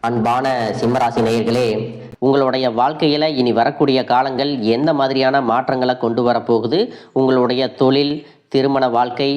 அன்பான சிம்மராசி நேயர்களே, உங்களுடைய வாழ்க்கையில் இனி வரக்கூடிய காலங்கள் எந்த மாதிரியான மாற்றங்களை கொண்டு வரப்போகுது? உங்களுடைய தொழில், திருமண வாழ்க்கை,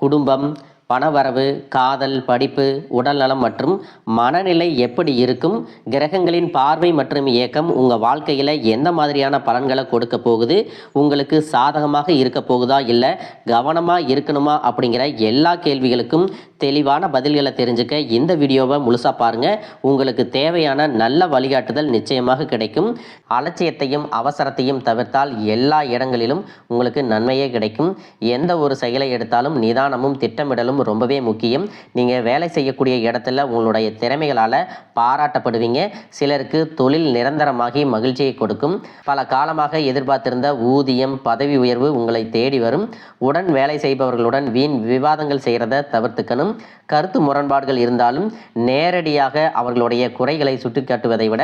குடும்பம், பணவரவு, காதல், படிப்பு, உடல்நலம் மற்றும் மனநிலை எப்படி இருக்கும்? கிரகங்களின் பார்வை மற்றும் இயக்கம் உங்கள் வாழ்க்கையில் எந்த மாதிரியான பலன்களை கொடுக்க போகுது? உங்களுக்கு சாதகமாக இருக்க போகுதா, இல்லை கவனமாக இருக்கணுமா? அப்படிங்கிற எல்லா கேள்விகளுக்கும் தெளிவான பதில்களை தெரிஞ்சுக்க இந்த வீடியோவை முழுசாக பாருங்கள். உங்களுக்கு தேவையான நல்ல வழிகாட்டுதல் நிச்சயமாக கிடைக்கும். அலட்சியத்தையும் அவசரத்தையும் தவிர்த்தால் எல்லா இடங்களிலும் உங்களுக்கு நன்மையே கிடைக்கும். எந்த ஒரு செயலை எடுத்தாலும் நிதானமும் திட்டமிடலும் ரொம்பவே முக்கியம். நீங்கள் வேலை செய்யக்கூடிய இடத்துல உங்களுடைய திறமைகளால் பாராட்டப்படுவீங்க. சிலருக்கு தொழில் நிரந்தரமாகி மகிழ்ச்சியை கொடுக்கும். பல காலமாக எதிர்பார்த்திருந்த ஊதியம், பதவி உயர்வு உங்களை தேடி வரும். உடன் வேலை செய்பவர்களுடன் வீண் விவாதங்கள் செய்கிறத தவிர்த்துக்கணும். கருத்து முரண்பாடுகள் இருந்தாலும் நேரடியாக அவர்களுடைய குறைகளை சுட்டிக்காட்டுவதை விட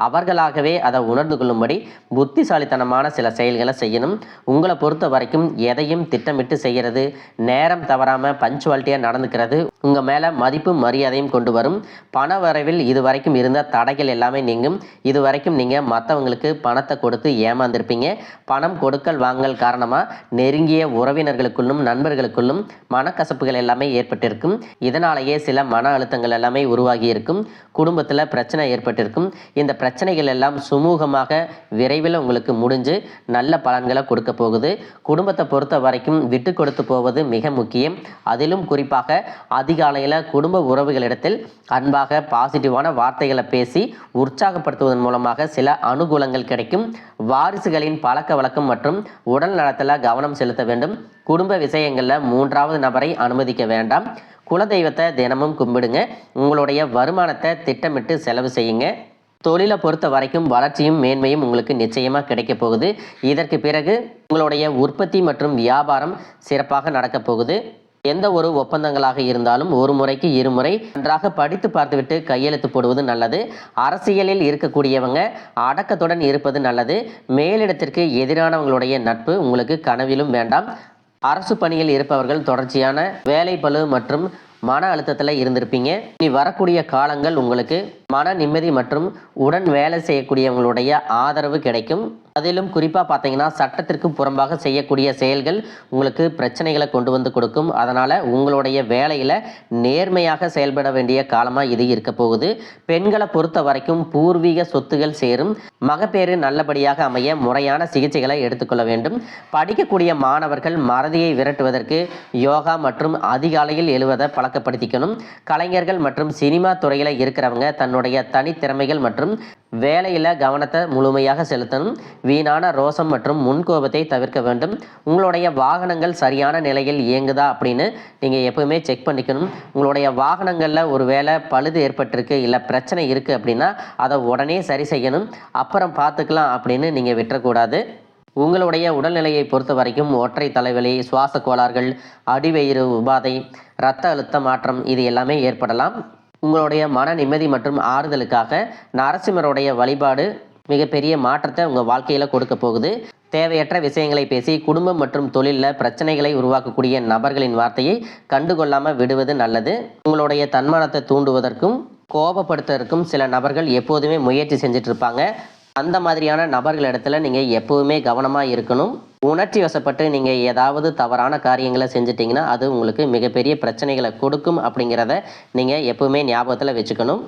அவர்களாகவே அதை உணர்ந்து கொள்ளும்படி புத்திசாலித்தனமான சில செயல்களை செய்யணும். உங்களை பொறுத்த வரைக்கும் எதையும் திட்டமிட்டு செய்கிறது, நேரம் தவறாமல் பஞ்சுவாலிட்டியாக நடந்துக்கிறது உங்கள் மேலே மதிப்பு மரியாதையும் கொண்டு வரும். பண வரவில் இதுவரைக்கும் இருந்த தடைகள் எல்லாமே நீங்கும். இதுவரைக்கும் நீங்கள் மற்றவங்களுக்கு பணத்தை கொடுத்து ஏமாந்திருப்பீங்க. பணம் கொடுக்கல் வாங்கல் காரணமாக நெருங்கிய உறவினர்களுக்குள்ளும் நண்பர்களுக்குள்ளும் மனக்கசப்புகள் எல்லாமே ஏற்பட்டிருக்கும். இதனாலேயே சில மன அழுத்தங்கள் எல்லாமே உருவாகி இருக்கும். குடும்பத்தில் பிரச்சனை ஏற்பட்டிருக்கும். இந்த பிரச்சனைகள் எல்லாம் சுமூகமாக விரைவில் உங்களுக்கு முடிஞ்சு நல்ல பலன்களை கொடுக்க போகுது. குடும்பத்தை பொறுத்த வரைக்கும் விட்டு கொடுத்து போவது மிக முக்கியம். அதிலும் குறிப்பாக அதிகாலையில் குடும்ப உறவுகளிடத்தில் அன்பாக பாசிட்டிவான வார்த்தைகளை பேசி உற்சாகப்படுத்துவதன் மூலமாக சில அனுகூலங்கள் கிடைக்கும். வாரிசுகளின் பழக்க வழக்கம் மற்றும் உடல் நலத்தில் கவனம் செலுத்த வேண்டும். குடும்ப விஷயங்களில் மூன்றாவது நபரை அனுமதிக்க வேண்டாம். குலதெய்வத்தை தினமும் கும்பிடுங்க. உங்களுடைய வருமானத்தை திட்டமிட்டு செலவு செய்யுங்க. தொழிலை பொறுத்த வரைக்கும் வளர்ச்சியும் மேன்மையும் உங்களுக்கு நிச்சயமாக கிடைக்க போகுது. இதற்கு பிறகு உங்களுடைய உற்பத்தி மற்றும் வியாபாரம் சிறப்பாக நடக்க போகுது. எந்த ஒரு ஒப்பந்தங்களாக இருந்தாலும் ஒரு முறைக்கு இருமுறை நன்றாக படித்து பார்த்துவிட்டு கையெழுத்து போடுவது நல்லது. அரசியலில் இருக்கக்கூடியவங்க அடக்கத்துடன் இருப்பது நல்லது. மேலிடத்திற்கு எதிரானவங்களுடைய நட்பு உங்களுக்கு கனவிலும் வேண்டாம். அரசு பணியில் இருப்பவர்கள் தொடர்ச்சியான வேலை பளு மற்றும் மன அழுத்தத்தில் இருந்திருப்பீங்க. இனி வரக்கூடிய காலங்கள் உங்களுக்கு மன நிம்மதி மற்றும் உடன் வேலை செய்யக்கூடியவங்களுடைய ஆதரவு கிடைக்கும். அதிலும் குறிப்பாக பார்த்தீங்கன்னா சட்டத்திற்கு புறம்பாக செய்யக்கூடிய செயல்கள் உங்களுக்கு பிரச்சனைகளை கொண்டு வந்து கொடுக்கும். அதனால் உங்களுடைய வேலையில் நேர்மையாக செயல்பட வேண்டிய காலமாக இது இருக்க போகுது. பெண்களை பொறுத்த வரைக்கும் பூர்வீக சொத்துகள் சேரும். மகப்பேறு நல்லபடியாக அமைய முறையான சிகிச்சைகளை எடுத்துக்கொள்ள வேண்டும். படிக்கக்கூடிய மாணவர்கள் மறதியை விரட்டுவதற்கு யோகா மற்றும் அதிகாலையில் எழுவதை பழக்கப்படுத்திக்கணும். கலைஞர்கள் மற்றும் சினிமா துறையில் இருக்கிறவங்க தன்னுடைய தனித்திறமைகள் மற்றும் வேலையில் கவனத்தை முழுமையாக செலுத்தணும். வீணான ரோசம் மற்றும் முன்கோபத்தை தவிர்க்க வேண்டும். உங்களுடைய வாகனங்கள் சரியான நிலையில் இயங்குதா அப்படின்னு நீங்கள் எப்பவுமே செக் பண்ணிக்கணும். உங்களுடைய வாகனங்களில் ஒரு வேளை பழுது ஏற்பட்டிருக்கு, இல்லை பிரச்சனை இருக்குது அப்படின்னா அதை உடனே சரி செய்யணும். அப்புறம் பார்த்துக்கலாம் அப்படின்னு நீங்கள் விட்டுறக்கூடாது. உங்களுடைய உடல்நிலையை பொறுத்த வரைக்கும் ஒற்றை தலைவலி, சுவாச கோளாறுகள், அடிவயிறு உபாதை, இரத்த அழுத்த மாற்றம் இது எல்லாமே ஏற்படலாம். உங்களுடைய மன நிம்மதி மற்றும் ஆறுதலுக்காக நரசிம்மருடைய வழிபாடு மிகப்பெரிய மாற்றத்தை உங்கள் வாழ்க்கையில் கொடுக்க போகுது. தேவையற்ற விஷயங்களை பேசி குடும்பம் மற்றும் தொழிலில் பிரச்சனைகளை உருவாக்கக்கூடிய நபர்களின் வார்த்தையை கண்டுகொள்ளாமல் விடுவது நல்லது. உங்களுடைய தன்மானத்தை தூண்டுவதற்கும் கோபப்படுத்துவதற்கும் சில நபர்கள் எப்போதுமே முயற்சி செஞ்சுட்டு இருப்பாங்க. அந்த மாதிரியான நபர்களிடத்துல நீங்கள் எப்போவுமே கவனமாக இருக்கணும். உணர்ச்சி வசப்பட்டு நீங்கள் ஏதாவது தவறான காரியங்களை செஞ்சிட்டிங்கன்னா அது உங்களுக்கு மிகப்பெரிய பிரச்சனைகளை கொடுக்கும் அப்படிங்கிறத நீங்கள் எப்போவுமே ஞாபகத்தில் வச்சுக்கணும்.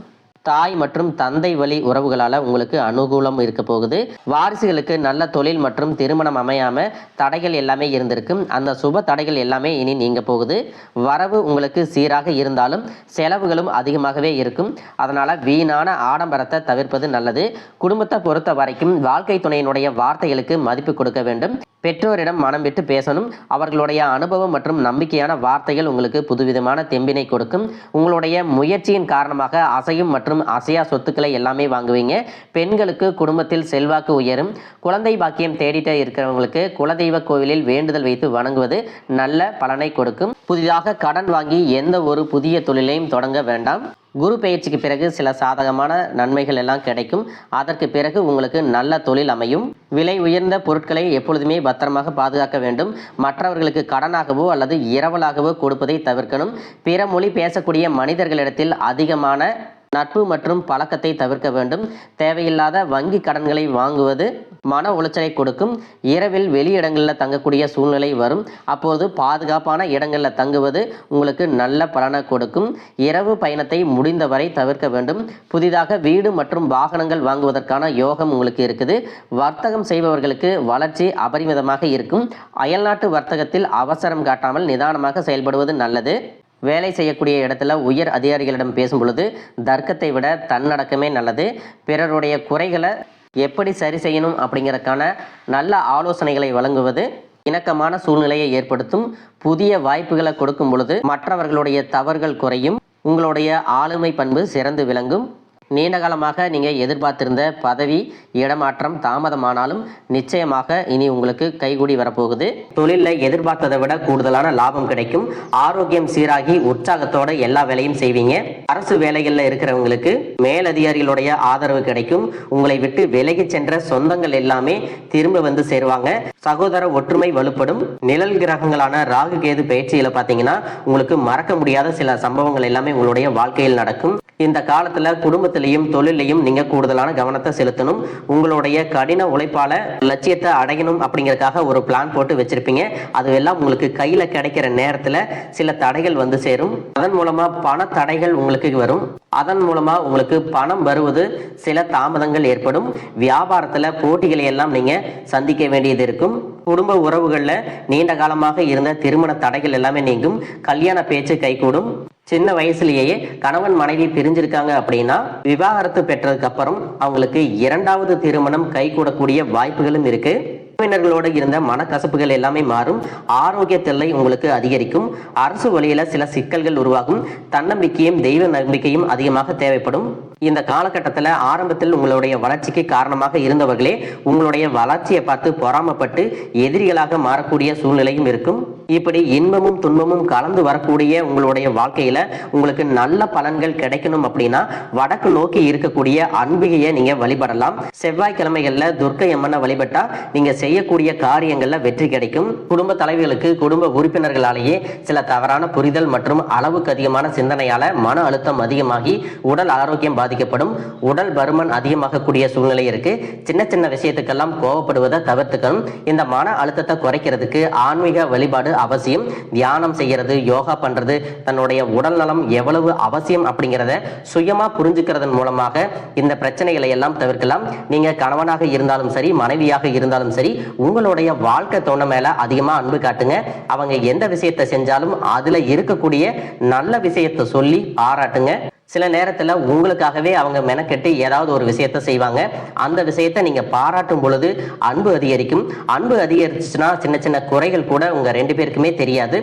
தாய் மற்றும் தந்தை வழி உறவுகளால் உங்களுக்கு அனுகூலம் இருக்க போகுது. வாரிசுகளுக்கு நல்ல தொழில் மற்றும் திருமணம் அமையாமல் தடைகள் எல்லாமே இருந்திருக்கும். அந்த சுப தடைகள் எல்லாமே இனி நீங்க போகுது. வரவு உங்களுக்கு சீராக இருந்தாலும் செலவுகளும் அதிகமாகவே இருக்கும். அதனால் வீணான ஆடம்பரத்தை தவிர்ப்பது நல்லது. குடும்பத்தை பொறுத்த வரைக்கும் வாழ்க்கை துணையினுடைய வார்த்தைகளுக்கு மதிப்பு கொடுக்க வேண்டும். பெற்றோரிடம் மனம் விட்டு பேசணும். அவர்களுடைய அனுபவம் மற்றும் நம்பிக்கையான வார்த்தைகள் உங்களுக்கு புதுவிதமான தெம்பினை கொடுக்கும். உங்களுடைய முயற்சியின் காரணமாக அசையும் மற்றும் அசையா சொத்துக்களை எல்லாமே வாங்குவீங்க. பெண்களுக்கு குடும்பத்தில் செல்வாக்கு உயரும். குழந்தை பாக்கியம் தேடிட்டே இருக்கிறவங்களுக்கு குலதெய்வ கோவிலில் வேண்டுதல் வைத்து வணங்குவது நல்ல பலனை கொடுக்கும். புதிதாக கடன் வாங்கி எந்த ஒரு புதிய தொழிலையும் தொடங்க வேண்டாம். குரு பெயர்ச்சிக்கு பிறகு சில சாதகமான நன்மைகள் எல்லாம் கிடைக்கும். அதற்கு பிறகு உங்களுக்கு நல்ல தொழில் அமையும். விலை உயர்ந்த பொருட்களை எப்பொழுதுமே பத்திரமாக பாதுகாக்க வேண்டும். மற்றவர்களுக்கு கடனாகவோ அல்லது இரவலாகவோ கொடுப்பதை தவிர்க்கணும். பிற மொழி பேசக்கூடிய மனிதர்களிடத்தில் அதிகமான நட்பு மற்றும் பழக்கத்தை தவிர்க்க வேண்டும். தேவையில்லாத வங்கி கடன்களை வாங்குவது மன உளைச்சலை கொடுக்கும். இரவில் வெளியிடங்களில் தங்கக்கூடிய சூழ்நிலை வரும். அப்போது பாதுகாப்பான இடங்களில் தங்குவது உங்களுக்கு நல்ல பலனை கொடுக்கும். இரவு பயணத்தை முடிந்தவரை தவிர்க்க வேண்டும். புதிதாக வீடு மற்றும் வாகனங்கள் வாங்குவதற்கான யோகம் உங்களுக்கு இருக்குது. வர்த்தகம் செய்பவர்களுக்கு வளர்ச்சி அபரிமிதமாக இருக்கும். அயல்நாட்டு வர்த்தகத்தில் அவசரம் காட்டாமல் நிதானமாக செயல்படுவது நல்லது. வேலை செய்யக்கூடிய இடத்துல உயர் அதிகாரிகளிடம் பேசும் பொழுது தர்க்கத்தை விட தன்னடக்கமே நல்லது. பிறருடைய குறைகளை எப்படி சரி செய்யணும் அப்படிங்கிறதுக்கான நல்ல ஆலோசனைகளை வழங்குவது இணக்கமான சூழ்நிலையை ஏற்படுத்தும். புதிய வாய்ப்புகளை கொடுக்கும் பொழுது மற்றவர்களுடைய தவறுகள் குறையும். உங்களுடைய ஆளுமை பண்பு சிறந்து விளங்கும். நீண்ட காலமாக நீங்கள் எதிர்பார்த்திருந்த பதவி இடமாற்றம் தாமதமானாலும் நிச்சயமாக இனி உங்களுக்கு கைகூடி வரப்போகுது. தொழிலில் எதிர்பார்த்ததை விட கூடுதலான லாபம் கிடைக்கும். ஆரோக்கியம் சீராகி உற்சாகத்தோட எல்லா வேலையும் செய்வீங்க. அரசு வேலைகளில் இருக்கிறவங்களுக்கு மேலதிகாரிகளுடைய ஆதரவு கிடைக்கும். உங்களை விட்டு விலகி சென்ற சொந்தங்கள் எல்லாமே திரும்ப வந்து சேருவாங்க. சகோதர ஒற்றுமை வலுப்படும். நிழல் கிரகங்களான ராகு கேது பயிற்சியில பார்த்தீங்கன்னா உங்களுக்கு மறக்க முடியாத சில சம்பவங்கள் எல்லாமே உங்களுடைய வாழ்க்கையில் நடக்கும். இந்த காலத்துல குடும்பத்திலையும் தொழிலையும் நீங்க கூடுதலான கவனத்தை செலுத்தணும். உங்களுடைய கடின உழைப்பால லட்சியத்தை அடையணும் அப்படிங்கறதுக்காக ஒரு பிளான் போட்டு வச்சிருப்பீங்க. அதுவெல்லாம் உங்களுக்கு கையில கிடைக்கிற நேரத்துல சில தடைகள் வந்து சேரும். அதன் மூலமா பண தடைகள் உங்களுக்கு வரும். அதன் மூலமா உங்களுக்கு பணம் வருவது சில தாமதங்கள் ஏற்படும். வியாபாரத்துல போட்டிகளை எல்லாம் நீங்க சந்திக்க வேண்டியது இருக்கும். குடும்ப உறவுகள்ல நீண்ட காலமாக இருந்த திருமண தடைகள் எல்லாமே நீங்கும். கல்யாண பேச்சு கைகூடும். சின்ன வயசுலேயே கணவன் மனைவி பிரிஞ்சிருக்காங்க அப்படின்னா விவாகரத்து பெற்றதுக்கு அப்புறம் அவங்களுக்கு இரண்டாவது திருமணம் கைகூடக்கூடிய வாய்ப்புகளும் இருக்கு. உறவினர்களோடு இருந்த மனக்கசப்புகள் எல்லாமே மாறும். ஆரோக்கிய தொல்லை உங்களுக்கு அதிகரிக்கும். அரசு வழியில சில சிக்கல்கள் உருவாகும். தன்னம்பிக்கையும் தெய்வ நம்பிக்கையும் அதிகமாக தேவைப்படும். இந்த காலகட்டத்தில் ஆரம்பத்தில் உங்களுடைய வளர்ச்சிக்கு காரணமாக இருந்தவர்களே உங்களுடைய வளர்ச்சியை பார்த்து பொறாமப்பட்டு எதிரிகளாக மாறக்கூடிய சூழ்நிலையும் இருக்கும். இப்படி இன்பமும் துன்பமும் கலந்து வரக்கூடிய உங்களுடைய வாழ்க்கையில உங்களுக்கு நல்ல பலன்கள் கிடைக்கணும் அப்படின்னா வடக்கு நோக்கி இருக்கக்கூடிய அன்பிகையை நீங்க வழிபடலாம். செவ்வாய்க்கிழமைகள்ல துர்க்கை அம்மனை வழிபட்டா நீங்க செய்யக்கூடிய காரியங்கள்ல வெற்றி கிடைக்கும். குடும்ப தலைவர்களுக்கு குடும்ப உறுப்பினர்களாலேயே சில தவறான புரிதல் மற்றும் அளவுக்கு அதிகமான சிந்தனையால மன அழுத்தம் அதிகமாகி உடல் ஆரோக்கியம் பாதிக்கப்படும். உடல் பருமன் அதிகமாகக்கூடிய சூழ்நிலை இருக்கு. சின்ன சின்ன விஷயத்துக்கெல்லாம் கோவப்படுவதை தவிர்த்துக்கணும். இந்த மன அழுத்தத்தை குறைக்கிறதுக்கு ஆன்மீக வழிபாடு அவசியம். தியானம் செய்யறது, யோகா பண்றது, தன்னுடைய உடல் நலம் எவ்வளவு அவசியம் அப்படிங்கிறத சுயமா புரிஞ்சுக்கிறதன் மூலமாக இந்த பிரச்சனைகளை எல்லாம் தவிர்க்கலாம். நீங்க கணவனாக இருந்தாலும் சரி, மனைவியாக இருந்தாலும் சரி, உங்களுடைய வாழ்க்கை துணை மேல அதிகமா அன்பு காட்டுங்க. அவங்க எந்த விஷயத்தை செஞ்சாலும் அதுல இருக்கக்கூடிய நல்ல விஷயத்தை சொல்லி பாராட்டுங்க. சில நேரத்துல உங்களுக்காகவே அவங்க மெனக்கெட்டு ஏதாவது ஒரு விஷயத்த செய்வாங்க. அந்த விஷயத்த நீங்க பாராட்டும் பொழுது அன்பு அதிகரிக்கும். அன்பு அதிகரிச்சுன்னா சின்ன சின்ன குறைகள் கூட உங்க ரெண்டு பேருக்குமே தெரியாது.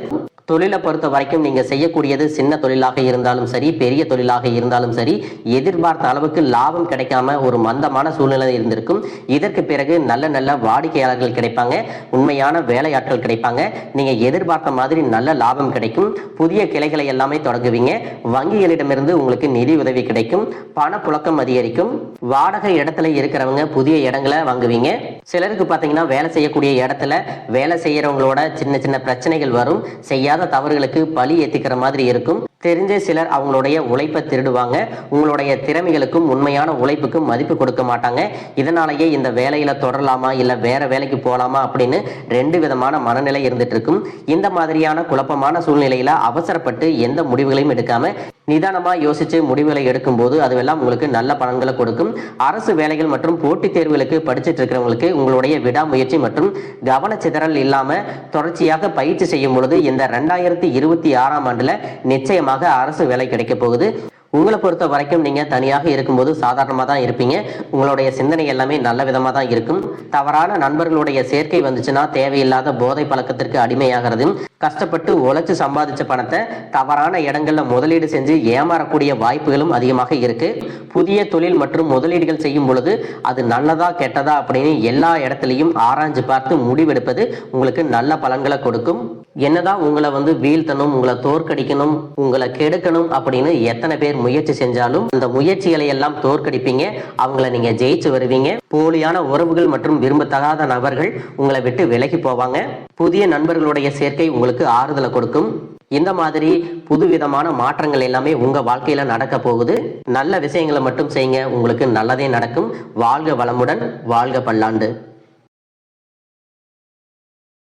தொழிலை பொறுத்த வரைக்கும் நீங்க செய்யக்கூடியது சின்ன தொழிலாக இருந்தாலும் சரி, பெரிய தொழிலாக இருந்தாலும் சரி, எதிர்பார்த்த அளவுக்கு லாபம் கிடைக்காம ஒரு மந்தமான சூழ்நிலை இருந்திருக்கும். இதற்கு பிறகு நல்ல நல்ல வாடிக்கையாளர்கள் கிடைப்பாங்க. உண்மையான வேலையாட்கள் கிடைப்பாங்க. நீங்க எதிர்பார்த்த மாதிரி நல்ல லாபம் கிடைக்கும். புதிய கிளைகளை எல்லாமே தொடங்குவீங்க. வங்கிகளிடமிருந்து உங்களுக்கு நிதி உதவி கிடைக்கும். பணப்புழக்கம் அதிகரிக்கும். வாடகை இடத்துல இருக்கிறவங்க புதிய இடங்களை வாங்குவீங்க. சிலருக்கு பார்த்தீங்கன்னா வேலை செய்யக்கூடிய இடத்துல வேலை செய்யறவங்களோட சின்ன சின்ன பிரச்சனைகள் வரும். செய்யாத தவறுகளுக்கு பழி ஏத்திக்கிற மாதிரி இருக்கும். தெரிஞ்ச சிலர் அவங்களுடைய உழைப்பை திருடுவாங்க. உங்களுடைய திறமைகளுக்கும் உண்மையான உழைப்புக்கும் மதிப்பு கொடுக்க மாட்டாங்க. இதனாலேயே இந்த வேலையில தொடரலாமா இல்ல வேற வேலைக்கு போகலாமா அப்படின்னு ரெண்டு விதமான மனநிலை இருந்துட்டு இருக்கும். இந்த மாதிரியான குழப்பமான சூழ்நிலையில அவசரப்பட்டு எந்த முடிவுகளையும் எடுக்காம நிதானமா யோசிச்சு முடிவுகளை எடுக்கும் போது அதுவெல்லாம் உங்களுக்கு நல்ல பலன்களை கொடுக்கும். அரசு வேலைகள் மற்றும் போட்டித் தேர்வுகளுக்கு படிச்சுட்டு இருக்கிறவங்களுக்கு உங்களுடைய விடாமுயற்சி மற்றும் கவனச்சிதறல் இல்லாம தொடர்ச்சியாக பயிற்சி செய்யும் பொழுது இந்த 2026ஆம் ஆண்டுல நிச்சயமாக அரசு வேலை கிடைக்க போகுது. உங்களை பொறுத்த வரைக்கும் நீங்க தனியாக இருக்கும்போது சாதாரணமாக தான் இருப்பீங்க. உங்களுடைய சிந்தனை எல்லாமே நல்ல விதமாக தான் இருக்கும். தவறான நண்பர்களுடைய சேர்க்கை வந்துச்சுன்னா தேவையில்லாத போதை பழக்கத்திற்கு அடிமையாகிறதும், கஷ்டப்பட்டு உழைச்சு சம்பாதிச்ச பணத்தை தவறான இடங்கள்ல முதலீடு செஞ்சு ஏமாறக்கூடிய வாய்ப்புகளும் அதிகமாக இருக்கு. புதிய தொழில் மற்றும் முதலீடுகள் செய்யும் பொழுது அது நல்லதா கெட்டதா அப்படின்னு எல்லா இடத்துலையும் ஆராய்ஞ்சு பார்த்து முடிவெடுப்பது உங்களுக்கு நல்ல பலன்களை கொடுக்கும். என்னதான் உங்களை வீழ்த்தணும், உங்களை தோற்கடிக்கணும், உங்களை கெடுக்கணும் அப்படின்னு எத்தனை பேர் முயற்சி செஞ்சாலும் அந்த முயற்சிகளை எல்லாம் தோற்கடிப்பீங்க. அவங்கள நீங்க ஜெயிச்சு வருவீங்க. போலியான உறவுகள் மற்றும் விரும்பத்தகாத நபர்கள் உங்களை விட்டு விலகி போவாங்க. புதிய நண்பர்களுடைய சேர்க்கை உங்களுக்கு ஆறுதலை கொடுக்கும். இந்த மாதிரி புதுவிதமான மாற்றங்கள் எல்லாமே உங்க வாழ்க்கையில நடக்க போகுது. நல்ல விஷயங்களை மட்டும் செய்யுங்க, உங்களுக்கு நல்லதே நடக்கும். வாழ்க வளமுடன், வாழ்க பல்லாண்டு.